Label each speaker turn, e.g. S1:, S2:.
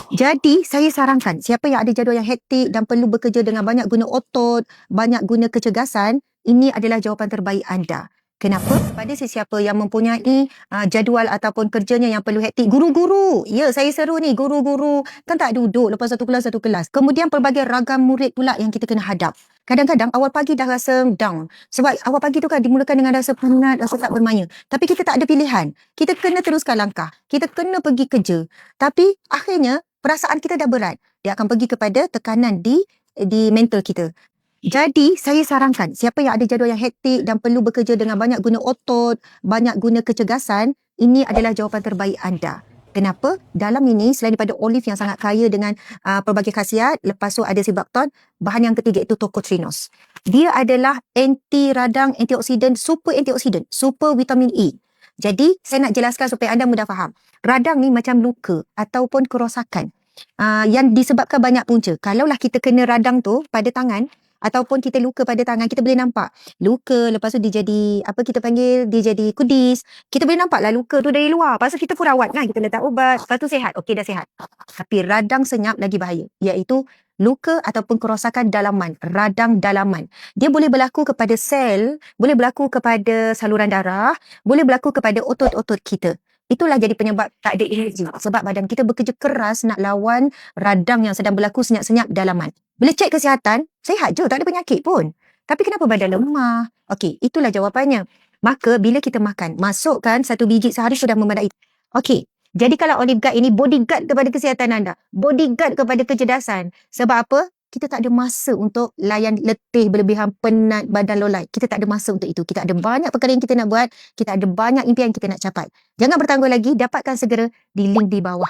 S1: Jadi, saya sarankan siapa yang ada jadual yang hektik dan perlu bekerja dengan banyak guna otot, banyak guna kecergasan, ini adalah jawapan terbaik anda. Kenapa? Pada sesiapa yang mempunyai jadual ataupun kerjanya yang perlu hektik, guru-guru. Ya, saya seru ni, guru-guru kan tak duduk lepas satu kelas. Kemudian pelbagai ragam murid pula yang kita kena hadap. Kadang-kadang awal pagi dah rasa down. Sebab awal pagi tu kan dimulakan dengan rasa penat, rasa tak bermaya. Tapi kita tak ada pilihan. Kita kena teruskan langkah. Kita kena pergi kerja. Tapi akhirnya perasaan kita dah berat. Dia akan pergi kepada tekanan di mental kita. Jadi, saya sarankan siapa yang ada jadual yang hektik dan perlu bekerja dengan banyak guna otot, banyak guna kecergasan, ini adalah jawapan terbaik anda. Kenapa? Dalam ini, selain daripada olive yang sangat kaya dengan pelbagai khasiat, lepas tu ada sibakton, bahan yang ketiga itu tocotrinos. Dia adalah anti radang, antioksidan, super vitamin E. Jadi, saya nak jelaskan supaya anda mudah faham. Radang ni macam luka ataupun kerosakan yang disebabkan banyak punca. Kalaulah kita kena radang tu pada tangan, ataupun kita luka pada tangan, kita boleh nampak luka, lepas tu dia jadi kita panggil, dia jadi kudis. Kita boleh nampak lah luka tu dari luar. Lepas tu kita pun rawat kan, kita letak ubat, lepas tu sihat. Okey, dah sihat. Tapi radang senyap lagi bahaya, iaitu luka ataupun kerosakan dalaman, radang dalaman. Dia boleh berlaku kepada sel, boleh berlaku kepada saluran darah, boleh berlaku kepada otot-otot kita. Itulah jadi penyebab tak ada energi. Sebab badan kita bekerja keras nak lawan radang yang sedang berlaku senyap-senyap dalaman. Bila cek kesihatan, sihat je, tak ada penyakit pun. Tapi kenapa badan lemah? Okey, itulah jawapannya. Maka bila kita makan, masukkan 1 biji sehari sudah memadai. Okey, jadi kalau olive guard ini bodyguard kepada kesihatan anda. Bodyguard kepada kecerdasan. Sebab apa? Kita tak ada masa untuk layan letih, berlebihan, penat, badan lolai. Kita tak ada masa untuk itu. Kita ada banyak perkara yang kita nak buat. Kita ada banyak impian yang kita nak capai. Jangan bertangguh lagi, dapatkan segera di link di bawah.